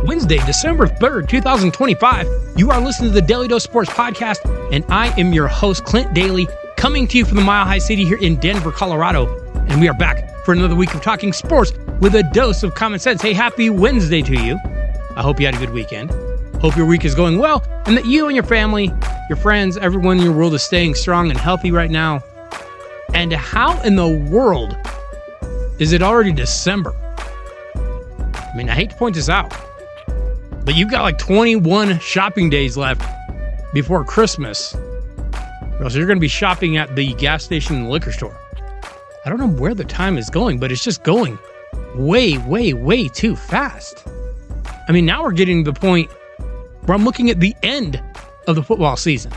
Wednesday, December 3rd, 2025. You are listening to the Daily Dose Sports Podcast, and I am your host, Clint Daly, coming to you from the Mile High City here in Denver, Colorado. And we are back for another week of talking sports with a dose of common sense. Hey, happy Wednesday to you. I hope you had a good weekend. Hope your week is going well, and that you and your family, your friends, everyone in your world is staying strong and healthy right now. And how in the world is it already December? I mean, I hate to point this out, but you've got like 21 shopping days left before Christmas. Or else you're going to be shopping at the gas station and the liquor store. I don't know where the time is going, but it's just going way too fast. I mean, now we're getting to the point where I'm looking at the end of the football season.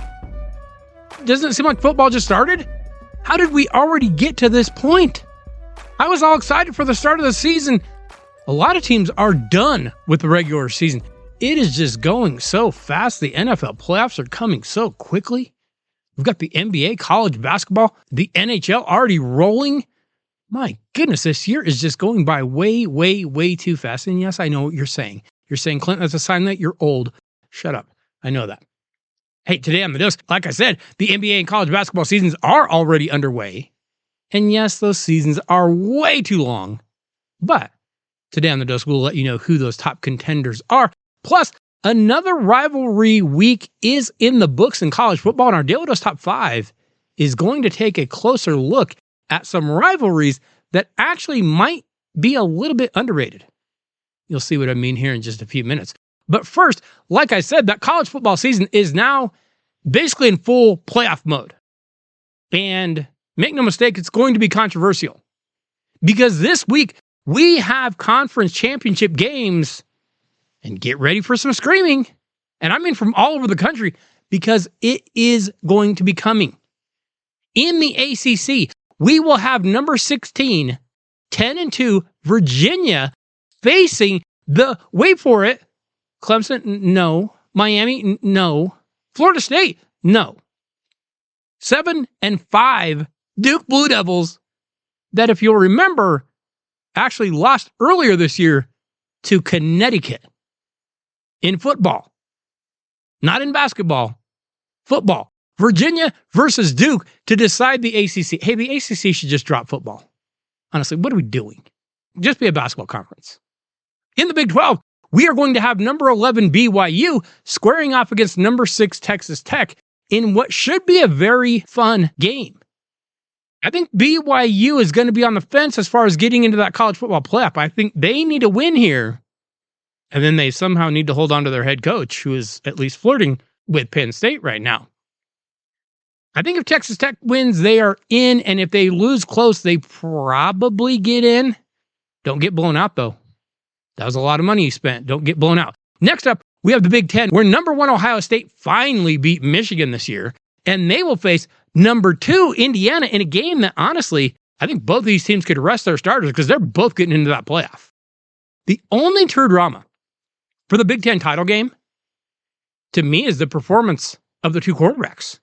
Doesn't it seem like football just started? How did we already get to this point? I was all excited for the start of the season. A lot of teams are done with the regular season. It is just going so fast. The NFL playoffs are coming so quickly. We've got the NBA, college basketball, the NHL already rolling. My goodness, this year is just going by way too fast. And yes, I know what you're saying. You're saying, Clint, that's a sign that you're old. Shut up. I know that. Hey, today on the Dose, like I said, the NBA and college basketball seasons are already underway. And yes, those seasons are way too long. But today on the Dose, we'll let you know who those top contenders are. Plus, another rivalry week is in the books in college football, and our Daily Dose Top 5 is going to take a closer look at some rivalries that actually might be a little bit underrated. You'll see what I mean here in just a few minutes. But first, like I said, that college football season is now basically in full playoff mode. And make no mistake, it's going to be controversial. Because this week, we have conference championship games, and get ready for some screaming. And I mean from all over the country, because it is going to be coming. In the ACC, we will have number 16, 10-2, Virginia facing the, wait for it, Clemson, no. Miami, no. Florida State, no. 7-5, Duke Blue Devils, that if you'll remember, actually lost earlier this year to Connecticut in football. Not in basketball, football. Virginia versus Duke to decide the ACC. Hey, the ACC should just drop football. Honestly, what are we doing? Just be a basketball conference. In the Big 12, we are going to have number 11 BYU squaring off against number 6 Texas Tech in what should be a very fun game. I think BYU is going to be on the fence as far as getting into that college football playoff. I think they need a win here. And then they somehow need to hold on to their head coach, who is at least flirting with Penn State right now. I think if Texas Tech wins, they are in. And if they lose close, they probably get in. Don't get blown out, though. That was a lot of money you spent. Don't get blown out. Next up, we have the Big Ten, where number 1 Ohio State finally beat Michigan this year. And they will face number 2 Indiana in a game that, honestly, I think both of these teams could rest their starters because they're both getting into that playoff. The only true drama for the Big Ten title game, to me, is the performance of the two quarterbacks.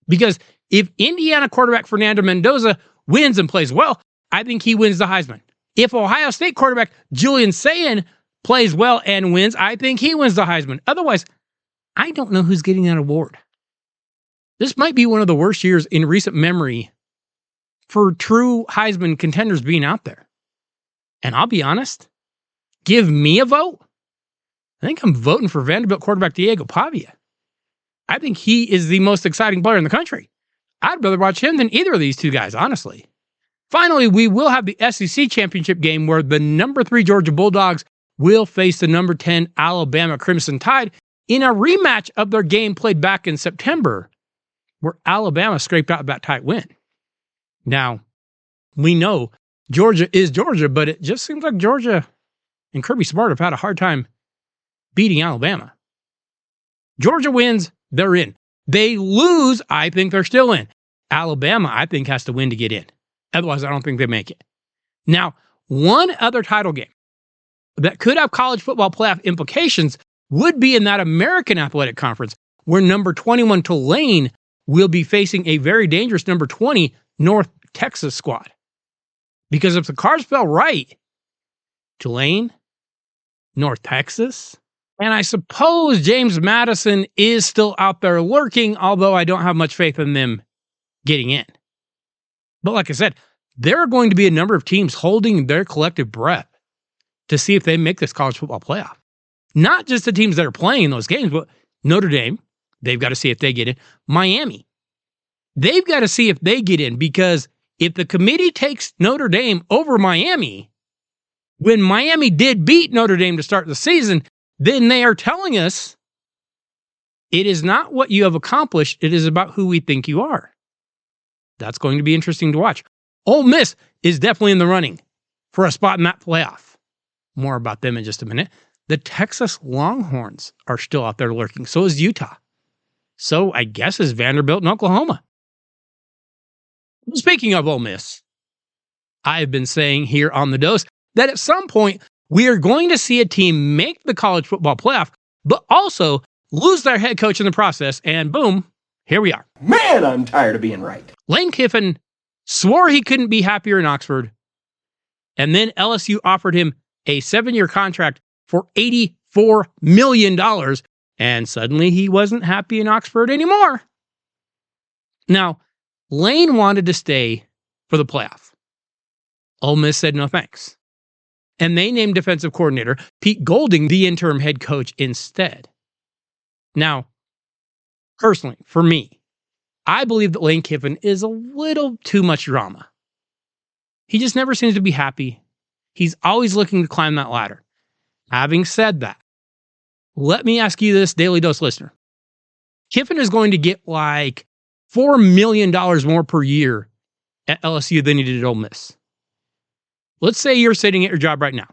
Because if Indiana quarterback Fernando Mendoza wins and plays well, I think he wins the Heisman. If Ohio State quarterback Julian Sayin plays well and wins, I think he wins the Heisman. Otherwise, I don't know who's getting that award. This might be one of the worst years in recent memory for true Heisman contenders being out there. And I'll be honest, give me a vote. I think I'm voting for Vanderbilt quarterback Diego Pavia. I think he is the most exciting player in the country. I'd rather watch him than either of these two guys, honestly. Finally, we will have the SEC championship game where the number 3 Georgia Bulldogs will face the number 10 Alabama Crimson Tide in a rematch of their game played back in September, where Alabama scraped out that tight win. Now, we know Georgia is Georgia, but it just seems like Georgia and Kirby Smart have had a hard time beating Alabama. Georgia wins, they're in. They lose, I think they're still in. Alabama, I think, has to win to get in. Otherwise, I don't think they make it. Now, one other title game that could have college football playoff implications would be in that American Athletic Conference, where number 21 Tulane will be facing a very dangerous number 20 North Texas squad. Because if the cards fell right, Tulane, North Texas. And I suppose James Madison is still out there lurking, although I don't have much faith in them getting in. But like I said, there are going to be a number of teams holding their collective breath to see if they make this college football playoff. Not just the teams that are playing in those games, but Notre Dame, they've got to see if they get in. Miami, they've got to see if they get in, because if the committee takes Notre Dame over Miami, when Miami did beat Notre Dame to start the season, then they are telling us it is not what you have accomplished, it is about who we think you are. That's going to be interesting to watch. Ole Miss is definitely in the running for a spot in that playoff. More about them in just a minute. The Texas Longhorns are still out there lurking. So is Utah. So I guess is Vanderbilt and Oklahoma. Speaking of Ole Miss, I've been saying here on The Dose that at some point we are going to see a team make the college football playoff, but also lose their head coach in the process, and boom, here we are. Man, I'm tired of being right. Lane Kiffin swore he couldn't be happier in Oxford, and then LSU offered him a 7-year contract for $84 million, and suddenly he wasn't happy in Oxford anymore. Now, Lane wanted to stay for the playoff. Ole Miss said no thanks. And they named defensive coordinator Pete Golding the interim head coach instead. Now, personally, for me, I believe that Lane Kiffin is a little too much drama. He just never seems to be happy. He's always looking to climb that ladder. Having said that, let me ask you this, Daily Dose listener. Kiffin is going to get like $4 million more per year at LSU than he did at Ole Miss. Let's say you're sitting at your job right now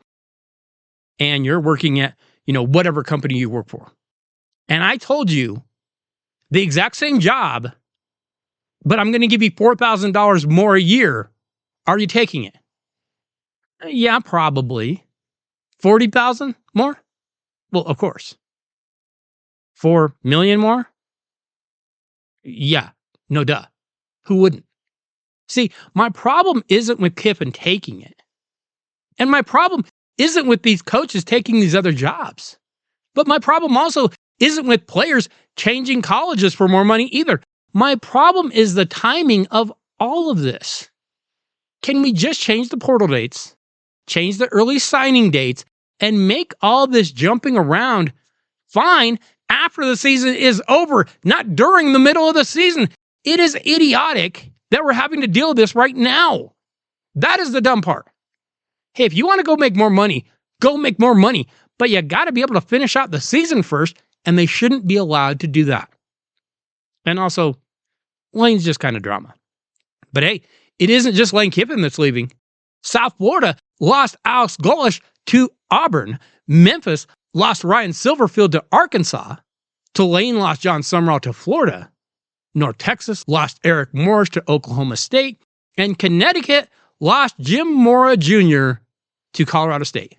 and you're working at, whatever company you work for. And I told you the exact same job, but I'm going to give you $4,000 more a year. Are you taking it? Yeah, probably. 40,000 more? Well, of course. 4 million more? Yeah, no duh. Who wouldn't? See, my problem isn't with Kiffin taking it. And my problem isn't with these coaches taking these other jobs. But my problem also isn't with players changing colleges for more money either. My problem is the timing of all of this. Can we just change the portal dates, change the early signing dates, and make all this jumping around fine after the season is over, not during the middle of the season? It is idiotic that we're having to deal with this right now. That is the dumb part. Hey, if you want to go make more money, go make more money. But you got to be able to finish out the season first, and they shouldn't be allowed to do that. And also, Lane's just kind of drama. But hey, it isn't just Lane Kiffin that's leaving. South Florida lost Alex Golesh to Auburn. Memphis lost Ryan Silverfield to Arkansas. Tulane lost John Summerall to Florida. North Texas lost Eric Morris to Oklahoma State. And Connecticut lost Jim Mora Jr. to Colorado State.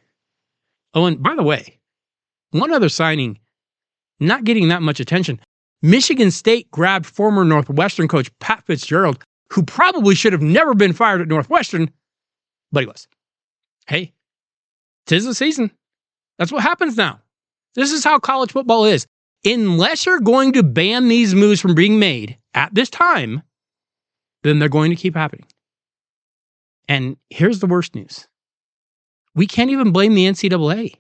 Oh, and by the way, one other signing not getting that much attention. Michigan State grabbed former Northwestern coach Pat Fitzgerald, who probably should have never been fired at Northwestern, but he was. Hey, 'tis the season. That's what happens now. This is how college football is. Unless you're going to ban these moves from being made at this time, then they're going to keep happening. And here's the worst news. We can't even blame the NCAA.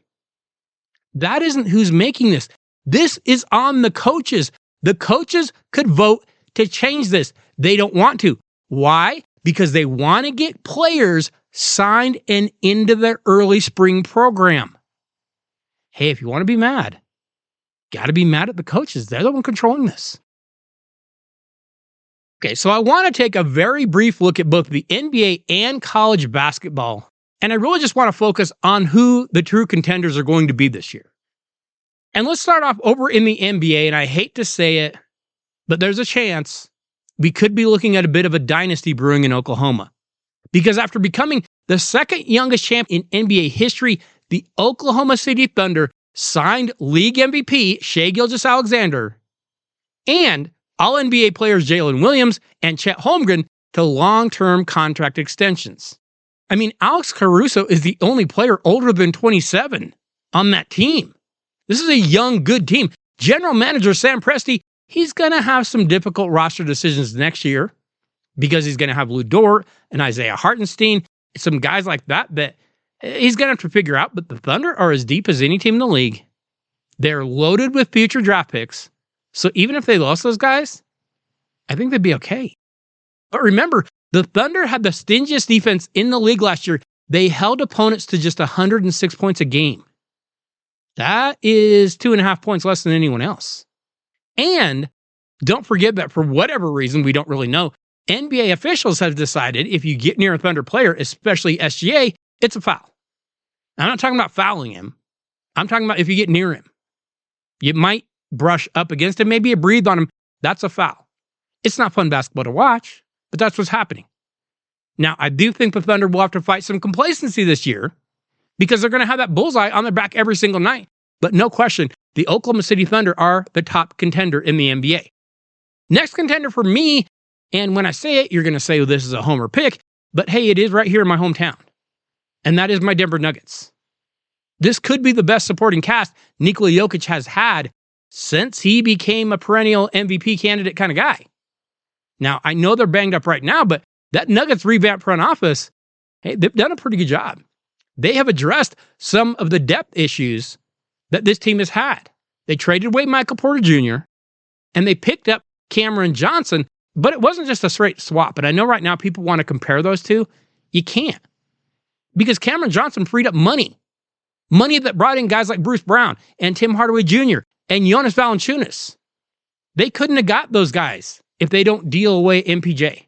That isn't who's making this. This is on the coaches. The coaches could vote to change this. They don't want to. Why? Because they want to get players signed and into their early spring program. Hey, if you want to be mad, got to be mad at the coaches. They're the one controlling this. Okay, so I want to take a very brief look at both the NBA and college basketball. And I really just want to focus on who the true contenders are going to be this year. And let's start off over in the NBA, and I hate to say it, but there's a chance we could be looking at a bit of a dynasty brewing in Oklahoma. Because after becoming the second youngest champ in NBA history, the Oklahoma City Thunder signed league MVP Shai Gilgeous-Alexander and All-NBA players Jalen Williams and Chet Holmgren to long-term contract extensions. I mean, Alex Caruso is the only player older than 27 on that team. This is a young, good team. General manager Sam Presti, he's going to have some difficult roster decisions next year because he's going to have Lou Dort and Isaiah Hartenstein, some guys like that he's going to have to figure out. But the Thunder are as deep as any team in the league. They're loaded with future draft picks. So even if they lost those guys, I think they'd be okay. But remember, the Thunder had the stingiest defense in the league last year. They held opponents to just 106 points a game. That is 2.5 points less than anyone else. And don't forget that for whatever reason, we don't really know, NBA officials have decided if you get near a Thunder player, especially SGA, it's a foul. I'm not talking about fouling him. I'm talking about if you get near him. You might brush up against him, maybe you breathe on him. That's a foul. It's not fun basketball to watch, but that's what's happening. Now, I do think the Thunder will have to fight some complacency this year because they're going to have that bullseye on their back every single night. But no question, the Oklahoma City Thunder are the top contender in the NBA. Next contender for me, and when I say it, you're going to say, well, this is a homer pick, but hey, it is right here in my hometown. And that is my Denver Nuggets. This could be the best supporting cast Nikola Jokic has had since he became a perennial MVP candidate kind of guy. Now, I know they're banged up right now, but that Nuggets revamped front office, hey, they've done a pretty good job. They have addressed some of the depth issues that this team has had. They traded away Michael Porter Jr., and they picked up Cameron Johnson, but it wasn't just a straight swap. And I know right now people want to compare those two. You can't. Because Cameron Johnson freed up money. Money that brought in guys like Bruce Brown and Tim Hardaway Jr. and Jonas Valanciunas. They couldn't have got those guys if they don't deal away MPJ.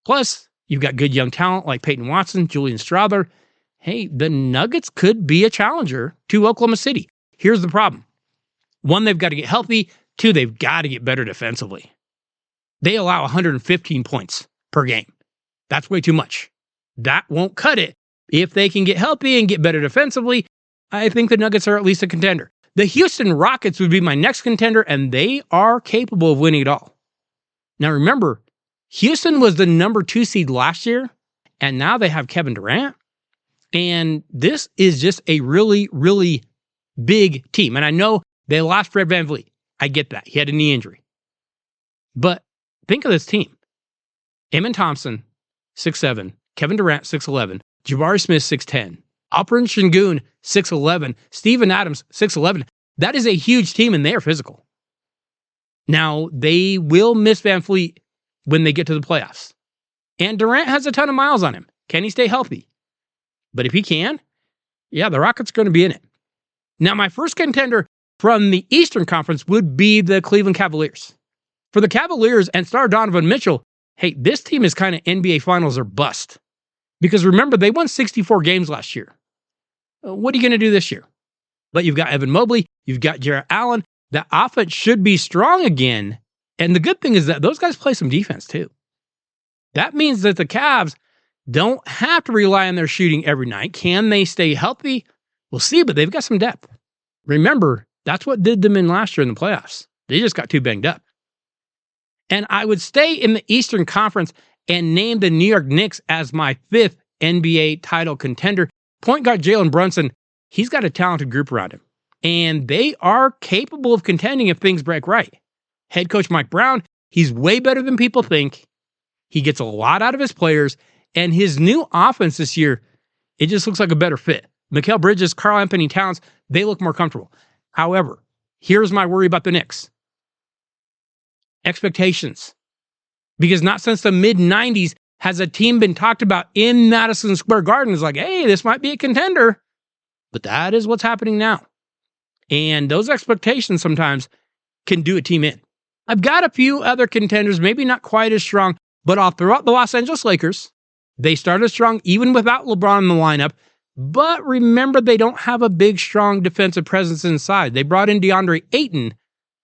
Plus, you've got good young talent like Peyton Watson, Julian Strawther. Hey, the Nuggets could be a challenger to Oklahoma City. Here's the problem. One, they've got to get healthy. Two, they've got to get better defensively. They allow 115 points per game. That's way too much. That won't cut it. If they can get healthy and get better defensively, I think the Nuggets are at least a contender. The Houston Rockets would be my next contender, and they are capable of winning it all. Now remember, Houston was the number 2 seed last year, and now they have Kevin Durant. And this is just a really, really big team. And I know they lost Fred VanVleet. I get that. He had a knee injury. But think of this team. Amen Thompson, 6'7". Kevin Durant, 6'11". Jabari Smith, 6'10". Alperen Sengun, 6'11". Steven Adams, 6'11". That is a huge team, and they are physical. Now, they will miss VanVleet when they get to the playoffs. And Durant has a ton of miles on him. Can he stay healthy? But if he can, yeah, the Rockets are going to be in it. Now, my first contender from the Eastern Conference would be the Cleveland Cavaliers. For the Cavaliers and star Donovan Mitchell, hey, this team is kind of NBA Finals or bust. Because remember, they won 64 games last year. What are you going to do this year? But you've got Evan Mobley, you've got Jarrett Allen. The offense should be strong again. And the good thing is that those guys play some defense too. That means that the Cavs don't have to rely on their shooting every night. Can they stay healthy? We'll see, but they've got some depth. Remember, that's what did them in last year in the playoffs. They just got too banged up. And I would stay in the Eastern Conference and name the New York Knicks as my 5th NBA title contender. Point guard Jalen Brunson, he's got a talented group around him. And they are capable of contending if things break right. Head coach Mike Brown, he's way better than people think. He gets a lot out of his players. And his new offense this year, it just looks like a better fit. Mikal Bridges, Karl Anthony Towns, they look more comfortable. However, here's my worry about the Knicks. Expectations. Because not since the mid-90s has a team been talked about in Madison Square Garden as like, hey, this might be a contender. But that is what's happening now. And those expectations sometimes can do a team in. I've got a few other contenders, maybe not quite as strong, but I'll throw out the Los Angeles Lakers. They started strong even without LeBron in the lineup. But remember, they don't have a big, strong defensive presence inside. They brought in DeAndre Ayton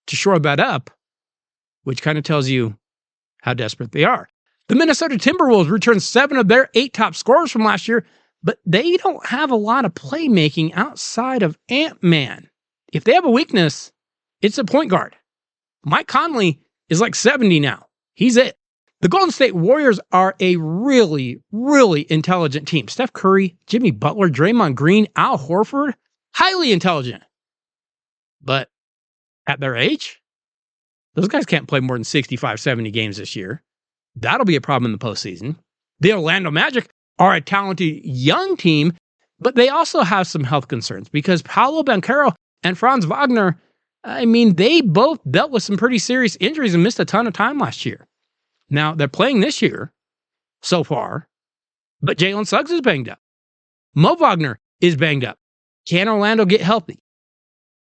to shore that up, which kind of tells you how desperate they are. The Minnesota Timberwolves returned 7 of their 8 top scorers from last year, but they don't have a lot of playmaking outside of Ant-Man. If they have a weakness, it's a point guard. Mike Conley is like 70 now. He's it. The Golden State Warriors are a really, really intelligent team. Steph Curry, Jimmy Butler, Draymond Green, Al Horford. highly intelligent. But at their age, those guys can't play more than 65, 70 games this year. That'll be a problem in the postseason. The Orlando Magic are a talented young team, but they also have some health concerns because Paolo Banchero and Franz Wagner, they both dealt with some pretty serious injuries and missed a ton of time last year. Now, they're playing this year so far, but Jalen Suggs is banged up. Mo Wagner is banged up. Can Orlando get healthy?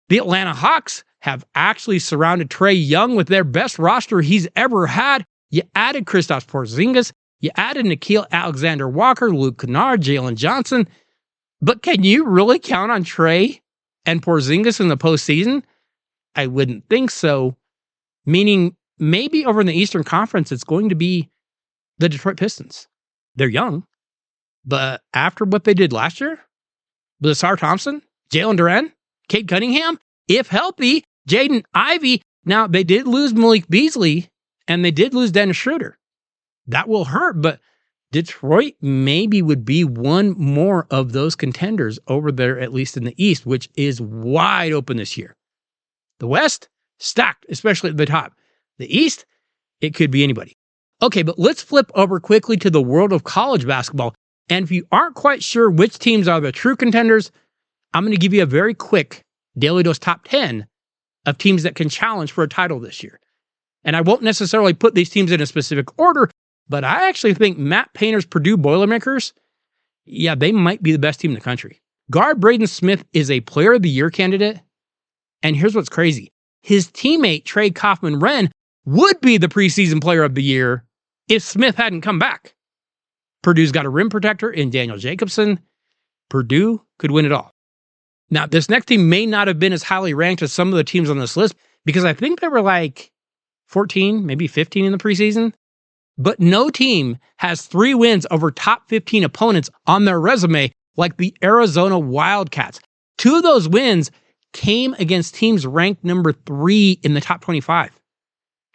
The Atlanta Hawks have actually surrounded Trae Young with their best roster he's ever had. You added Kristaps Porzingis. You added Nickeil Alexander-Walker, Luke Kennard, Jalen Johnson. But can you really count on Trae and Porzingis in the postseason? I wouldn't think so. Meaning, maybe over in the Eastern Conference, it's going to be the Detroit Pistons. They're young. But after what they did last year, Blazar Thompson, Jalen Duren, Cade Cunningham, if healthy, Jaden Ivey. Now, they did lose Malik Beasley, and they did lose Dennis Schroeder. That will hurt, but Detroit maybe would be one more of those contenders over there, at least in the East, which is wide open this year. The West, stacked, especially at the top. The East, it could be anybody. Okay, but let's flip over quickly to the world of college basketball. And if you aren't quite sure which teams are the true contenders, I'm going to give you a very quick Daily Dose top 10 of teams that can challenge for a title this year. And I won't necessarily put these teams in a specific order, but I actually think Matt Painter's Purdue Boilermakers, they might be the best team in the country. Guard Braden Smith is a Player of the Year candidate. And here's what's crazy. His teammate, Trey Kaufman-Wren, would be the preseason Player of the Year if Smith hadn't come back. Purdue's got a rim protector in Daniel Jacobson. Purdue could win it all. Now, this next team may not have been as highly ranked as some of the teams on this list because I think they were like 14, maybe 15 in the preseason. But no team has 3 wins over top 15 opponents on their resume like the Arizona Wildcats. 2 of those wins came against teams ranked number 3 in the top 25.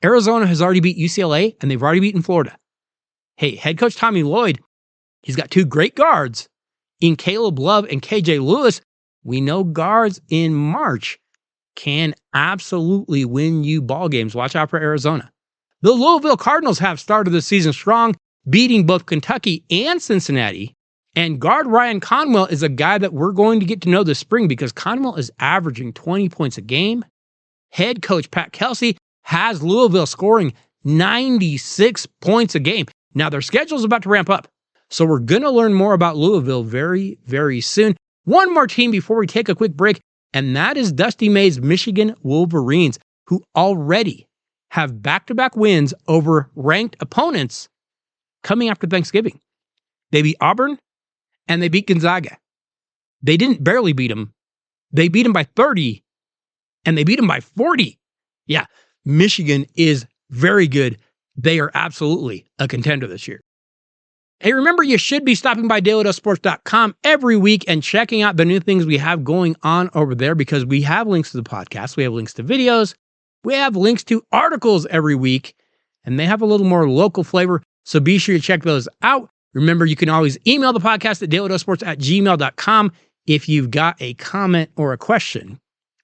Arizona has already beat UCLA, and they've already beaten Florida. Hey, head coach Tommy Lloyd, he's got 2 great guards in Caleb Love and KJ Lewis. We know guards in March can absolutely win you ball games. Watch out for Arizona. The Louisville Cardinals have started the season strong, beating both Kentucky and Cincinnati. And guard Ryan Conwell is a guy that we're going to get to know this spring because Conwell is averaging 20 points a game. Head coach Pat Kelsey has Louisville scoring 96 points a game. Now, their schedule is about to ramp up. So we're going to learn more about Louisville very, very soon. One more team before we take a quick break, and that is Dusty May's Michigan Wolverines, who already have back-to-back wins over ranked opponents coming after Thanksgiving. They beat Auburn, and they beat Gonzaga. They didn't barely beat them. They beat them by 30, and they beat them by 40. Yeah, Michigan is very good. They are absolutely a contender this year. Hey, remember, you should be stopping by DailyDoseSports.com every week and checking out the new things we have going on over there because we have links to the podcast, we have links to videos, we have links to articles every week, and they have a little more local flavor, so be sure to check those out. Remember, you can always email the podcast at DailyDoseSports@gmail.com if you've got a comment or a question.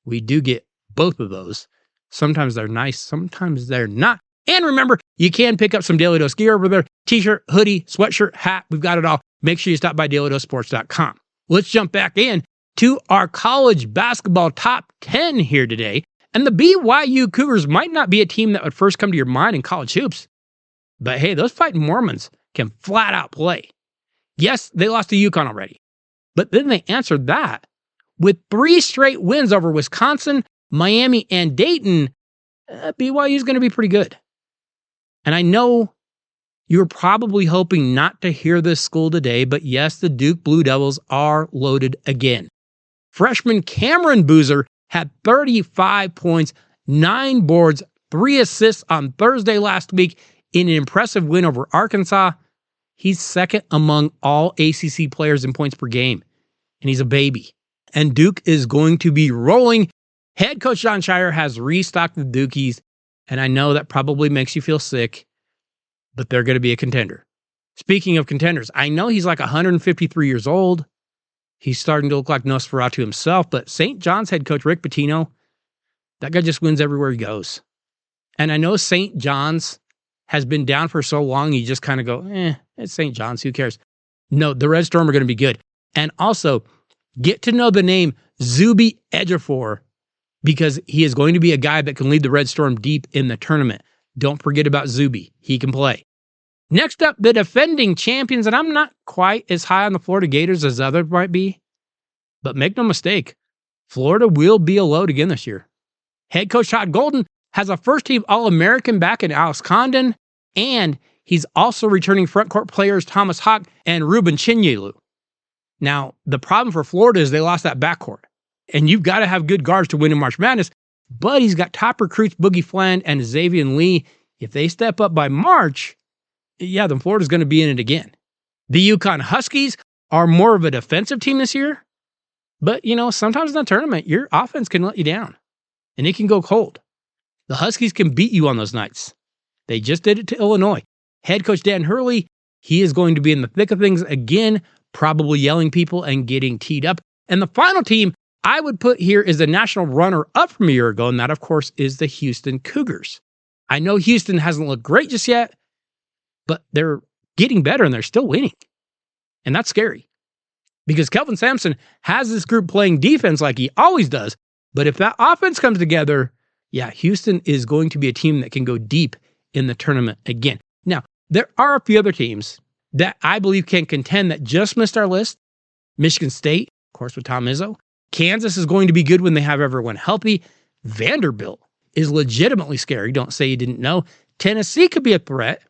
We do get both of those. Sometimes they're nice, sometimes they're not. And remember, you can pick up some Daily Dose gear over there. T-shirt, hoodie, sweatshirt, hat. We've got it all. Make sure you stop by DailyDoseSports.com. Let's jump back in to our college basketball top 10 here today. And the BYU Cougars might not be a team that would first come to your mind in college hoops. But hey, those Fighting Mormons can flat out play. Yes, they lost to UConn already. But then they answered that with 3 straight wins over Wisconsin, Miami, and Dayton. BYU is going to be pretty good. And I know you're probably hoping not to hear this school today, but yes, the Duke Blue Devils are loaded again. Freshman Cameron Boozer had 35 points, 9 boards, 3 assists on Thursday last week in an impressive win over Arkansas. He's second among all ACC players in points per game, and he's a baby. And Duke is going to be rolling. Head coach John Shire has restocked the Dukies, and I know that probably makes you feel sick, but they're going to be a contender. Speaking of contenders, I know he's like 153 years old, He's starting to look like Nosferatu himself, but St. John's head coach Rick Pitino, that guy just wins everywhere he goes. And I know St. John's has been down for so long, you just kind of go, it's St. John's, who cares? No, the Red Storm are going to be good. And also, get to know the name Zuby Ejiofor, because he is going to be a guy that can lead the Red Storm deep in the tournament. Don't forget about Zuby. He can play. Next up, the defending champions, and I'm not quite as high on the Florida Gators as others might be, but make no mistake, Florida will be a load again this year. Head coach Todd Golden has a first-team All-American back in Alex Condon, and he's also returning front court players Thomas Hawk and Ruben Chinyelu. Now, the problem for Florida is they lost that backcourt, and you've got to have good guards to win in March Madness, but he's got top recruits Boogie Fland and Xavier Lee. If they step up by March, then Florida's going to be in it again. The UConn Huskies are more of a defensive team this year, but, sometimes in the tournament, your offense can let you down, and it can go cold. The Huskies can beat you on those nights. They just did it to Illinois. Head coach Dan Hurley, he is going to be in the thick of things again, probably yelling people and getting teed up. And the final team I would put here is the national runner-up from a year ago, and that, of course, is the Houston Cougars. I know Houston hasn't looked great just yet, but they're getting better and they're still winning. And that's scary, because Kelvin Sampson has this group playing defense like he always does. But if that offense comes together, Houston is going to be a team that can go deep in the tournament again. Now, there are a few other teams that I believe can contend that just missed our list. Michigan State, of course, with Tom Izzo. Kansas is going to be good when they have everyone healthy. Vanderbilt is legitimately scary. Don't say you didn't know. Tennessee could be a threat,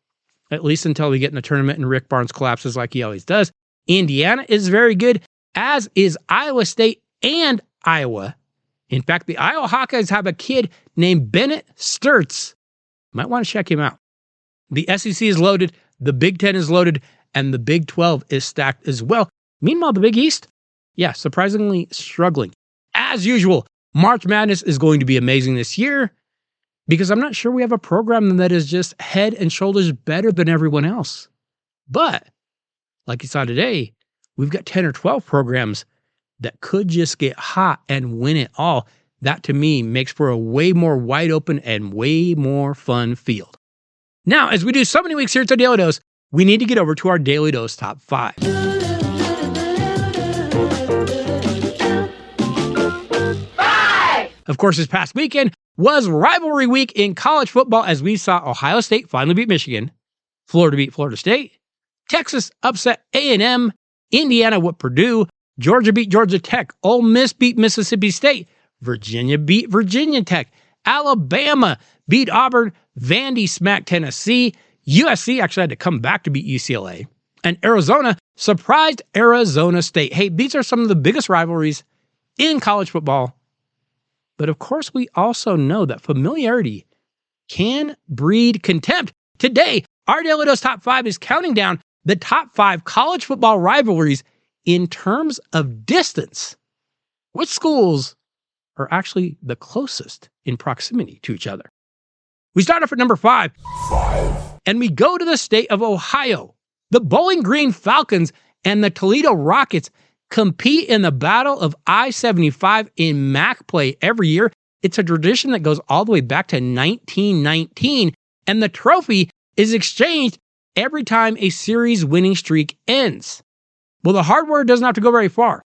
at least until we get in the tournament and Rick Barnes collapses like he always does. Indiana is very good, as is Iowa State and Iowa. In fact, the Iowa Hawkeyes have a kid named Bennett Sturtz. Might want to check him out. The SEC is loaded, the Big Ten is loaded, and the Big 12 is stacked as well. Meanwhile, the Big East, surprisingly struggling. As usual, March Madness is going to be amazing this year, because I'm not sure we have a program that is just head and shoulders better than everyone else. But, like you saw today, we've got 10 or 12 programs that could just get hot and win it all. That, to me, makes for a way more wide open and way more fun field. Now, as we do so many weeks here at the Daily Dose, we need to get over to our Daily Dose Top 5. Of course, this past weekend was rivalry week in college football, as we saw Ohio State finally beat Michigan, Florida beat Florida State, Texas upset A&M, Indiana whooped Purdue, Georgia beat Georgia Tech, Ole Miss beat Mississippi State, Virginia beat Virginia Tech, Alabama beat Auburn, Vandy smacked Tennessee, USC actually had to come back to beat UCLA, and Arizona surprised Arizona State. Hey, these are some of the biggest rivalries in college football. But of course, we also know that familiarity can breed contempt. Today, our Daily Dose Top 5 is counting down the top 5 college football rivalries in terms of distance. Which schools are actually the closest in proximity to each other? We start off at number 5, and we go to the state of Ohio. The Bowling Green Falcons and the Toledo Rockets compete in the Battle of I-75 in MAC play every year. It's a tradition that goes all the way back to 1919, and the trophy is exchanged every time a series winning streak ends. Well, the hardware doesn't have to go very far,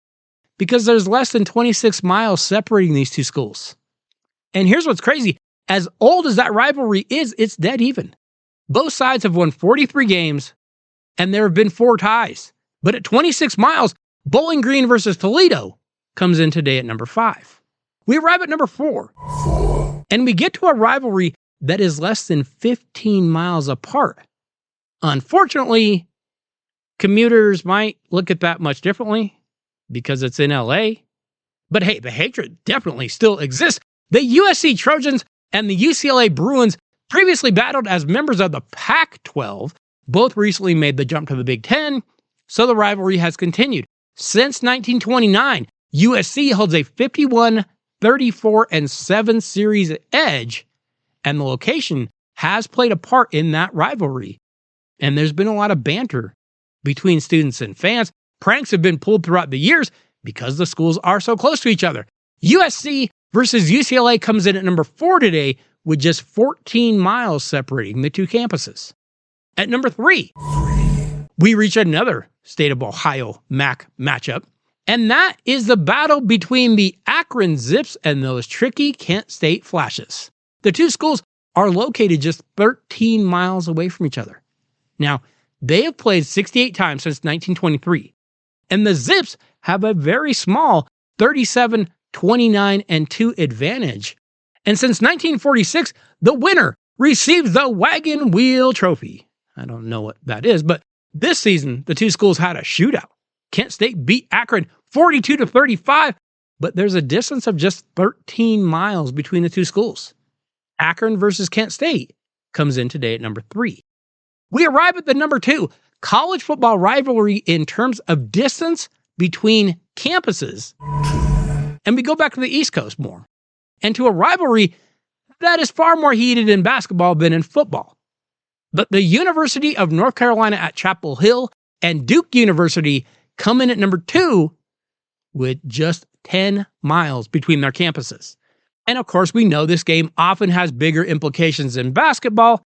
because there's less than 26 miles separating these two schools. And here's what's crazy. As old as that rivalry is, it's dead even. Both sides have won 43 games, and there have been 4 ties. But at 26 miles, Bowling Green versus Toledo comes in today at number 5. We arrive at number 4. And we get to a rivalry that is less than 15 miles apart. Unfortunately, commuters might look at that much differently because it's in LA. But hey, the hatred definitely still exists. The USC Trojans and the UCLA Bruins previously battled as members of the Pac-12. Both recently made the jump to the Big Ten, so the rivalry has continued. Since 1929, USC holds a 51-34-7 series edge, and the location has played a part in that rivalry. And there's been a lot of banter between students and fans. Pranks have been pulled throughout the years. because the schools are so close to each other. USC versus UCLA comes in at number 4 today with just 14 miles separating the two campuses. At number 3, we reach another state of Ohio MAC matchup, and that is the battle between the Akron Zips and those tricky Kent State Flashes. The two schools are located just 13 miles away from each other. Now, they have played 68 times since 1923, and the Zips have a very small 37-29-2 advantage. And since 1946, the winner receives the Wagon Wheel Trophy. I don't know what that is, but this season, the two schools had a shootout. Kent State beat Akron 42-35, but there's a distance of just 13 miles between the two schools. Akron versus Kent State comes in today at number 3. We arrive at the number 2 college football rivalry in terms of distance between campuses. And we go back to the East Coast more, and to a rivalry that is far more heated in basketball than in football. But the University of North Carolina at Chapel Hill and Duke University come in at number 2 with just 10 miles between their campuses. And of course, we know this game often has bigger implications in basketball,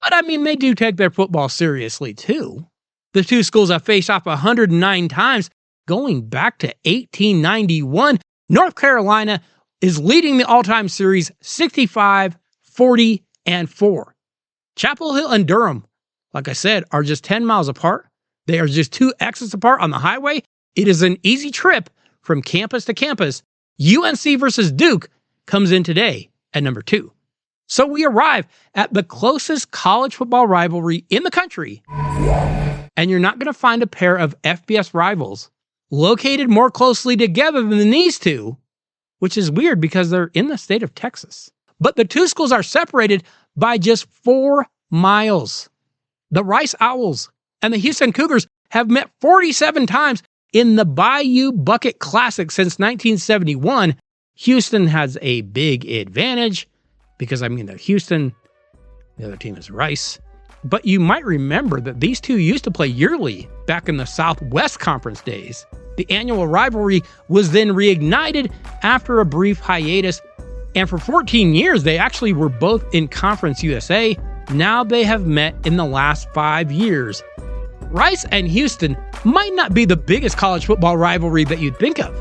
but I mean, they do take their football seriously too. The two schools have faced off 109 times going back to 1891. North Carolina is leading the all-time series 65, 40, and 4. Chapel Hill and Durham, like I said, are just 10 miles apart. They are just 2 exits apart on the highway. It is an easy trip from campus to campus. UNC versus Duke comes in today at number 2. So we arrive at the closest college football rivalry in the country, and you're not going to find a pair of FBS rivals located more closely together than these two, which is weird because they're in the state of Texas. But the two schools are separated by just 4 miles. The Rice Owls and the Houston Cougars have met 47 times in the Bayou Bucket Classic since 1971. Houston has a big advantage because, I mean, they're Houston, the other team is Rice. But you might remember that these two used to play yearly back in the Southwest Conference days. The annual rivalry was then reignited after a brief hiatus, and for 14 years, they actually were both in Conference USA. Now they have met in the last 5 years. Rice and Houston might not be the biggest college football rivalry that you'd think of,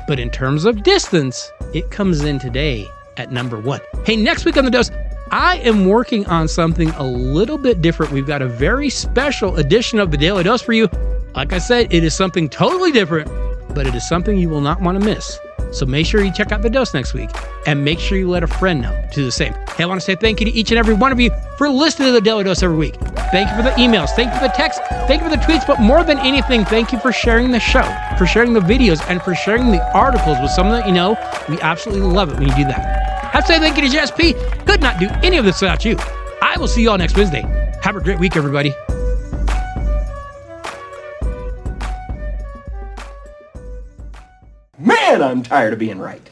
but in terms of distance, it comes in today at number 1. Hey, next week on The Dose, I am working on something a little bit different. We've got a very special edition of the Daily Dose for you. Like I said, it is something totally different, but it is something you will not want to miss. So make sure you check out The Dose next week, and make sure you let a friend know to do the same. Hey, I want to say thank you to each and every one of you for listening to the Daily Dose every week. Thank you for the emails, thank you for the texts, thank you for the tweets, but more than anything, thank you for sharing the show, for sharing the videos, and for sharing the articles with someone that you know. We absolutely love it when you do that. I have to say thank you to Jess P. Could not do any of this without you. I will see you all next Wednesday. Have a great week, everybody. Man, I'm tired of being right.